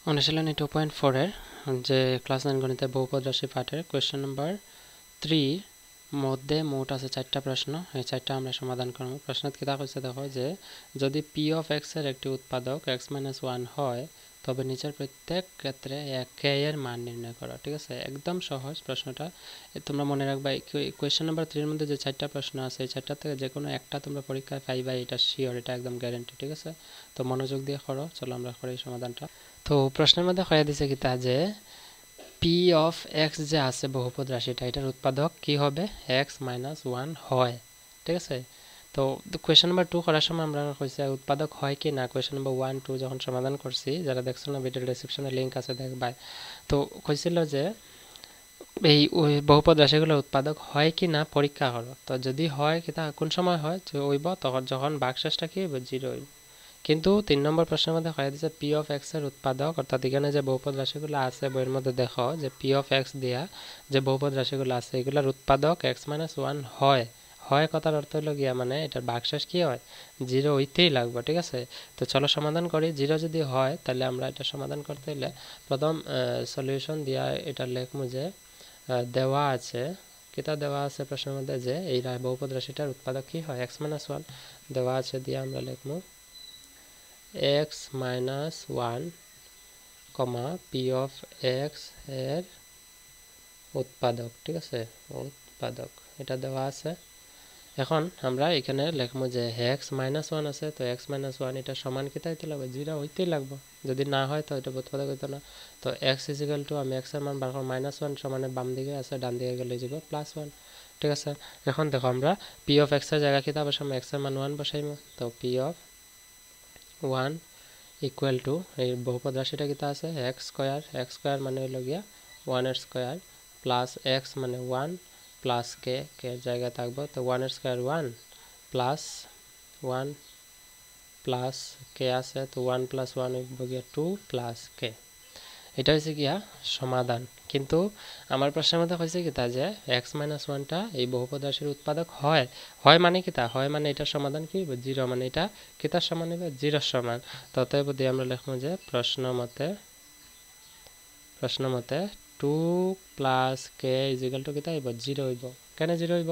অনুশীলনী 2.4 এর যে ক্লাস 9 গণিতের বহুপদ রাশি পাঠের কোয়েশ্চেন নাম্বার 3 মধ্যে মোট আছে 4টা প্রশ্ন। এই 4টা আমরা সমাধান করব। প্রশ্নত কি কইছে দেখো যে যদি p of x এর একটি উৎপাদক x - 1 হয় তবে নিচের প্রত্যেক ক্ষেত্রে k এর মান নির্ণয় করো। ঠিক আছে, একদম সহজ প্রশ্নটা। তোমরা মনে রাখবা কোয়েশ্চেন নাম্বার 3 এর মধ্যে যে 4টা প্রশ্ন আছে এই 4টা থেকে যে কোনো একটা তোমরা পরীক্ষায় পাইবা, এটা শিওর, এটা একদম গ্যারান্টি। ঠিক আছে, তো মনোযোগ দিয়ে করো। চলো আমরা করি সমাধানটা। তো প্রশ্নের মধ্যে কয়ে দিছে কি তা যে পি অফ এক্স যে আছে বহুপদ রাশিটা, এটার উৎপাদক কি হবে x - 1 হয়। ঠিক আছে, তো কোয়েশ্চেন নাম্বার 2 করার সময় আমরা কইছে উৎপাদক হয় কি না। কোয়েশ্চেন নাম্বার 1 2 যখন সমাধান করছি, যারা দেখছো না ভিডিও ডেসক্রিপশনে লিংক আছে দেখবাই। তো কইছিল যে এই বহুপদ রাশিগুলোর উৎপাদক হয় কি না পরীক্ষা করো। তো যদি হয় কি তা কোন সময় হয় যে হইব তখন যখন ভাগশেষটা কি হইব 0 হইব। কিন্তু 3 নম্বর প্রশ্নের মধ্যে কয়ে দিয়েছে পি অফ এক্স এর উৎপাদক, অর্থাৎ এখানে যে বহুপদ রাশিগুলো আছে বইয়ের মধ্যে দেখো যে পি অফ এক্স দিয়া যে বহুপদ রাশিগুলো আছে এগুলোর উৎপাদক x - 1 হয়। হয় কথার অর্থ হলো গিয়া মানে এটার ভাগশেষ কি হয় 0 হইতেই লাগবে। ঠিক আছে, তো চলো সমাধান করি। 0 যদি হয় তাহলে আমরা এটা সমাধান করতে হলে প্রথম সলিউশন দিয়া এটা লিখমু যে দেওয়া আছে কিতা দেওয়া আছে প্রশ্নের মধ্যে যে এই বহুপদ রাশিটার উৎপাদক কি হয় x - 1 দেওয়া আছে দিয়ে আমরা লিখমু x - 1 comma P of x এর উৎপাদক। ঠিক আছে, উৎপাদক এটা দেওয়া আছে। এখন আমরা এখানে লিখবো যে x - 1 আছে, তো x - 1 এটা সমান কিতা হইতে লাগবে 0 হইতেই লাগবে। যদি না হয় তো এটা উৎপাদক হইতো না। তো x = আমি x এর মান বার করব -1 সমানে বাম দিকে আছে, ডান দিকে গেলে যাব +1। ঠিক আছে, এখন দেখো আমরা p অফ x এর জায়গা কিতা বসাবো, x এর মান 1 বসাইমু। তো p অফ 1 ইকুয়াল টু এই বহুপদ রাশিটা কিতা আছে x স্কয়ার মানে হইল গিয়া 1 এর স্কয়ার প্লাস x মানে 1 প্লাস k এর জায়গায় থাকবো। তো 1 এর স্কয়ার 1 প্লাস 1 প্লাস k আছে, তো 1 প্লাস 1 হইব গিয়া 2 প্লাস k। এটা হচ্ছে গিয়া সমাধান। কিন্তু আমার প্রশ্নের মধ্যে হয়েছে কি তা যে x - 1টা এই বহুপদ রাশির উৎপাদক হয়। হয় মানে কি তা হয় মানে এটার সমাধান কি হবে 0, মানে এটা কিতার সমান হবে 0 সমান। তো অতএব দিয়ে আমরা লিখবো যে প্রশ্ন মতে 2 প্লাস k = কিতা হইব 0 হইব। কেন 0 হইব?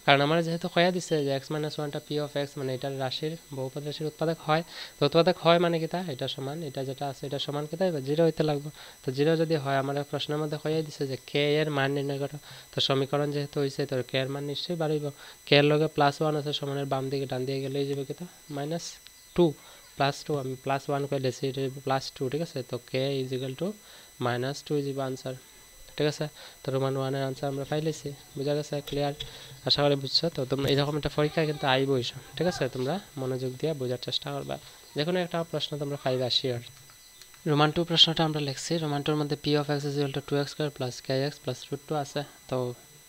কারণ আমরা যেহেতু কয়া দিছে যে x - 1টা p of x মানে এটার রাশির বহুপদ রাশির উৎপাদক হয়। তো উৎপাদক হয় মানে কিতা এটা সমান, এটা যেটা আছে এটা সমান কিতা হইব 0 হইতে লাগবে। তো 0 যদি হয় আমাদের প্রশ্নের মধ্যে কয়া দিছে যে k এর মান নির্ণয় করো। তো সমীকরণ যেহেতু হইছে তো k এর মান নিশ্চয়ই বাড়াইব। k এর লগে +1 আছে সমানের বাম দিকে ডান দিকে গেলেই যাবে কিতা -2 +2 আমি +1 কই দিছি এটা +2। ঠিক আছে, তো k = -2 ইজ আনসার। ঠিক আছে, তো রোমান 1 এর আনসার আমরা পাইলেছি। বুঝা গেছে? ক্লিয়ার? আশা করি বুঝছো। তো তোমরা এরকম একটা পরীক্ষা কিন্তু আইবই। ঠিক আছে, তোমরা মনোযোগ দিয়ে বোঝার চেষ্টা করবা। যে কোনো একটা প্রশ্ন তোমরা পাইবা শিওর। রোমান 2 প্রশ্নটা আমরা লিখছি। রোমান 2 এর মধ্যে p of x = 2x² + kx + √2 আছে। তো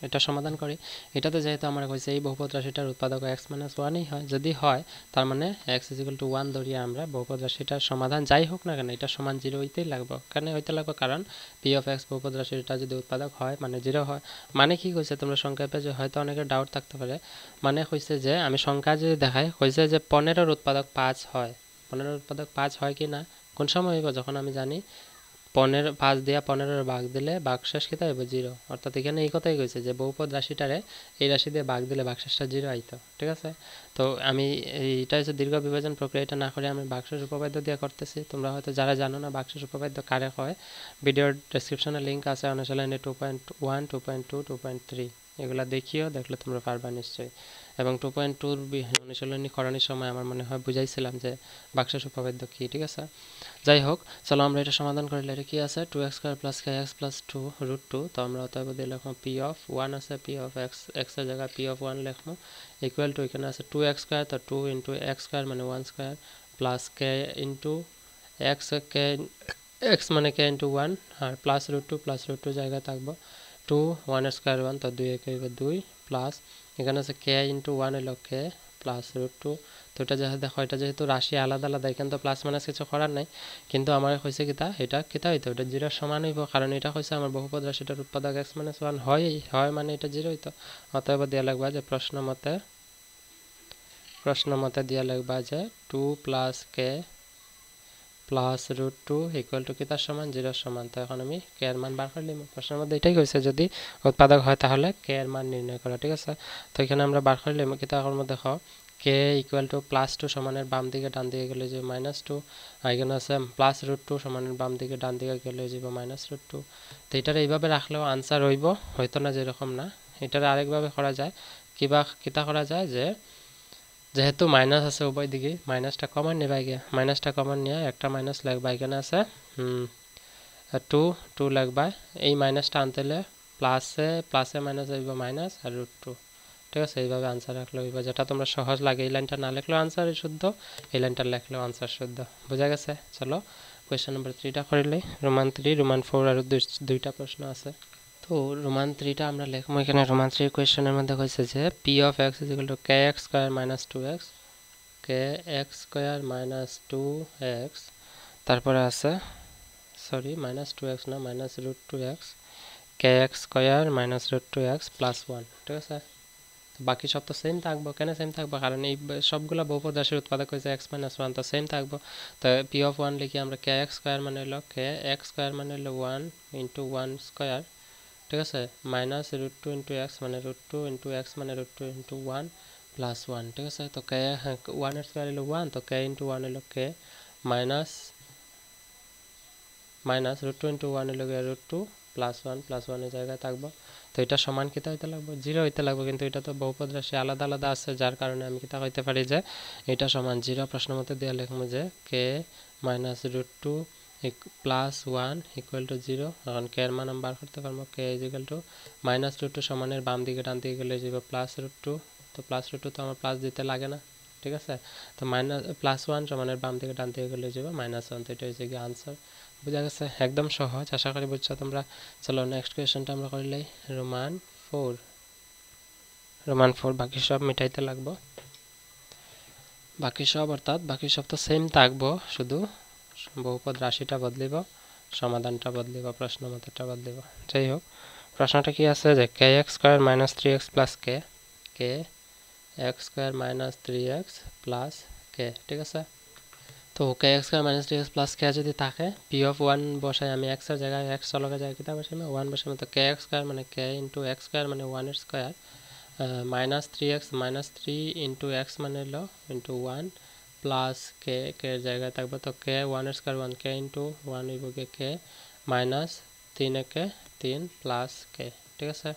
এটা সমাধান করি। এটাতে যেহেতু আমরা কইছে এই বহুপদ রাশিটার উৎপাদক x - 1ই হয়, যদি হয় তার মানে x = 1 ধরিয়া আমরা বহুপদ রাশিটার সমাধান যাই হোক না কেন এটা সমান 0 হইতেই লাগবে। কেন হইতে লাগবে? কারণ p of x বহুপদ রাশিটা যদি উৎপাদক হয় মানে 0 হয়। মানে কি কইছে তোমরা সংক্ষেপে যে হয়তো অনেকের ডাউট থাকতে পারে। মানে কইছে যে আমি সংখ্যা যদি দেখাই কইছে যে 15 এর উৎপাদক 5 হয়। 15 এর উৎপাদক 5 হয় কি না কোন সময় হইব? যখন আমি জানি 5 দিয়া 15 ভাগ দিলে ভাগশেষ কিতা হইব 0। অর্থাৎ এখানে এই কথাই কইছে যে বহুপদ রাশিটারে এই রাশি দিয়ে ভাগ দিলে ভাগশেষটা 0 আইতো। ঠিক আছে, তো আমি এইটা হচ্ছে দীর্ঘ বিভাজন প্রক্রিয়া, এটা না করে আমি ভাগশেষ উপপাদ্য দিয়ে করতেছি। তোমরা হয়তো যারা জানো না ভাগশেষ উপপাদ্য কারে হয়, ভিডিওর ডেসক্রিপশনে লিংক আছে অনুশীলনী 2.1 2.2 2.3 এগুলা দেখিও, দেখলে তোমরা পারবা নিশ্চয়ই। এবং 2.2 অনুশীলনী করানোর সময় আমার মনে হয় বুঝাইছিলাম যে ভাগশেষ উপপাদ্য কি। ঠিক আছে, যাই হোক চলো আমরা এটা সমাধান করলে এটা কি আছে 2x² + kx + 2 √2। তো আমরা অতএব দিয়ে লিখবো p of 1 আছে, p of x এর জায়গায় p of 1 লিখবো ইকুয়াল টু এখানে আছে 2x², তো 2 * x² মানে 1² প্লাস k x x মানে k * 1 আর প্লাস √2 জায়গায় থাকবো 2 1 এর স্কয়ার 1, তো 2 * 1 = 2 প্লাস এখানে আছে k * 1 হলো k প্লাস √2। তো এটা দেখো এটা যেহেতু রাশি আলাদা আলাদা এখানে তো প্লাস মাইনাস কিছু করার নাই, কিন্তু আমার কইছে কিতা এটা কিতা হইতো এটা 0 সমান হইব। কারণ এটা কইছে আমার বহুপদ রাশিটার উৎপাদক x - 1 হয় মানে এটা 0 হইতো। অতএব দেয়া লাগবে যে প্রশ্ন মতে দেয়া লাগবে যে 2 + k plus root two equal to কিতার সমান 0 সমান। তো এখন আমি কে এর মান বার করে নিব। প্রশ্নের মধ্যে এটাই কইছে যদি উৎপাদক হয় তাহলে কে এর মান নির্ণয় করা, ঠিক আছে। তো এখানে আমরা বার করে নিব কিতা করব দেখো, K equal to plus two সমানের বাম দিকে ডান দিকে গেলে যে মাইনাস টু, এখানে আছে প্লাস রুট টু সমানের বাম দিকে ডান দিকে গেলে যাব মাইনাস রুট টু। তো এটার এইভাবে রাখলেও আনসার হইব, হয়তো না যেরকম না। এটার আরেকভাবে করা যায়, কিতা করা যায় যে যেহেতু মাইনাস আছে উভয় দিকে, মাইনাসটা কমন নেবাই গিয়ে মাইনাসটা কমন নিয়ে একটা মাইনাস লাগবা, এখানে আছে টু লাগবা। এই মাইনাসটা আনতেলে প্লাসে মাইনাস হইব মাইনাস আর রুট টু, ঠিক আছে। এইভাবে আনসার রাখলে হইব, যেটা তোমরা সহজ লাগে। এই লাইনটা না লিখলেও আনসার শুদ্ধ, এই লাইনটা লিখলেও আনসার শুদ্ধ। বোঝা গেছে? চলো কোয়েশ্চেন নাম্বার 3টা করিলে, রোমান 3 রোমান 4 আর দুইটা প্রশ্ন আছে। তো রোমান 3টা আমরা লিখবো। এখানে রোমান 3 কোয়েশ্চেনের মধ্যে কইছে যে p of x is equal to k x square minus 2x, k x square minus 2x, তারপরে আছে সরি মাইনাস 2x না minus root 2x, k x square minus root 2x plus 1, ঠিক আছে। বাকি সব তো সেম থাকবো। কেন সেম থাকবো? কারণ এই সবগুলো বহুপদ রাশির উৎপাদক হয়েছে x মাইনাস 1, তো সেম থাকবো। তো পি অফ 1 লিখি আমরা, কে এক্স স্কয়ার মানে হলো 1 ইন্টু 1 স্কয়ার, ঠিক আছে, মাইনাস রুট 2 ইন্টু এক্স মানে রুট 2 ইন্টু এক্স মানে রুট 2 ইন্টু 1 প্লাস 1, ঠিক আছে। তো কে 1 এর স্কয়ার হলো 1, তো কে ইন্টু 1 হলো কে মাইনাস রুট 2 ইন্টু 1 হলো রুট 2 প্লাস 1 এর জায়গায় থাকবো। তো এটা সমান কিতা হইতে লাগবে? 0 হইতে লাগবে, কিন্তু এটা তো বহুপদ রাশি আলাদা আলাদা আছে, যার কারণে আমি কিতা হইতে পারি যে এটা সমান 0। প্রশ্ন মতে দেওয়া লিখবো যে k minus root 2 plus 1 equal to 0। এখন কে এর মান আমি বার করতে পারবো, k is equal to minus root 2 সমানের বাম দিকে ডান দিকে গেলে যাব প্লাস রুট 2, তো প্লাস রুট 2 তো আমার প্লাস দিতে লাগে না, ঠিক আছে। তো মাইনাস প্লাস 1 সমানের বাম দিকে ডান দিকে গেলে যাব মাইনাস 1, তো এটা হচ্ছে কি আনসার। বুঝা গেছে? একদম সহজ, আশা করি বুঝছো তোমরা। চলো নেক্সট কোয়েশ্চনটা আমরা করলেই রোমান 4 বাকি সব মিটাইতে লাগবো। বাকি সব অর্থাৎ বাকি সব তো সেম থাকবো, শুধু বহুপদ রাশিটা বদলিব, সমাধানটা বদলিব, প্রশ্ন মতটা বদলিব। যাই হোক, প্রশ্নটা কি আছে যে k x square minus 3x plus k x square minus 3x plus k, ঠিক আছে। তো k x square minus 3x plus k যদি থাকে, পি অফ 1 বসাই আমি, এক্স এর জায়গায় এক্স লগে যায় কিতা বসাই 1 বসাই, তো কে এক্স স্কয়ার মানে কে ইন্টু এক্স স্কয়ার মানে 1 এর square minus 3x minus 3 into x মানে হলো ইন্টু 1 প্লাস কে এর জায়গায় থাকবে, তো কে 1 এর স্কয়ার 1, কে ইন্টু 1 হইব কে মাইনাস 3 একে 3 প্লাস কে, ঠিক আছে।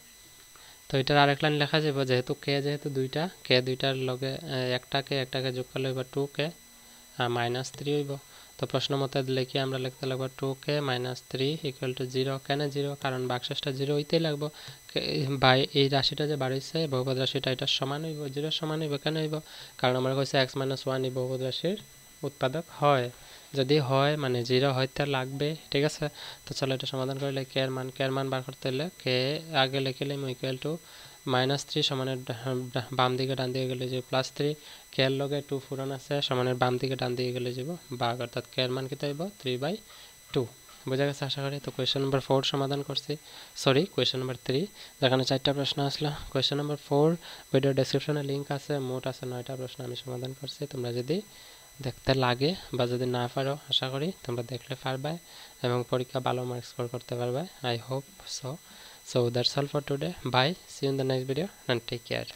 তো এটার আরেক লাইন লেখা যাবে, যেহেতু দুইটা, কে দুইটার লগে একটাকে যোগ করলে হইব 2k আর মাইনাস 3 হইব। তো প্রশ্ন মতে লিখি আমরা লিখতে লাগবো 2k মাইনাস 3 ইকুয়াল টু 0। কেন 0? কারণ বাক্সটা 0 হইতেই লাগবো। বাই এই রাশিটা যে বাড়িছে বহুপদ রাশিটা, এটা সমান হইব 0 সমান হইব। কেন হইব? কারণ আমরা কইছে x মাইনাস 1 এই বহুপদ রাশির উৎপাদক হয়। যদি হয় মানে 0 হইতে লাগবে, ঠিক আছে। তো চলো এটা সমাধান করলে কে এর মান বার করতে হলে কে আগে লিখলাম ইকুয়াল টু মাইনাস 3 সমানের বাম দিকে ডান দিকে গেলে যে প্লাস 3, কে এর লগে 2 ফুরন আছে সমানের বাম দিকে ডান দিকে গেলে যাব ভাগ, অর্থাৎ কে এর মান কত হইব 3/2। বোঝা গেছে আশা করি। তো কোয়েশ্চেন নাম্বার 4 সমাধান করছি, সরি কোয়েশ্চেন নাম্বার 3, যেখানে 4টা প্রশ্ন আসলো। কোয়েশ্চেন নাম্বার 4 ভিডিও ডেসক্রিপশনে লিংক আছে, মোট আছে 9টা প্রশ্ন আমি সমাধান করছি। তোমরা যদি দেখতে লাগে বা যদি না পারো, আশা করি তোমরা দেখলে পারবে এবং পরীক্ষা ভালো মার্কস স্কোর করতে পারবে। I hope so. So that's all for today. Bye. See you in the next video and take care.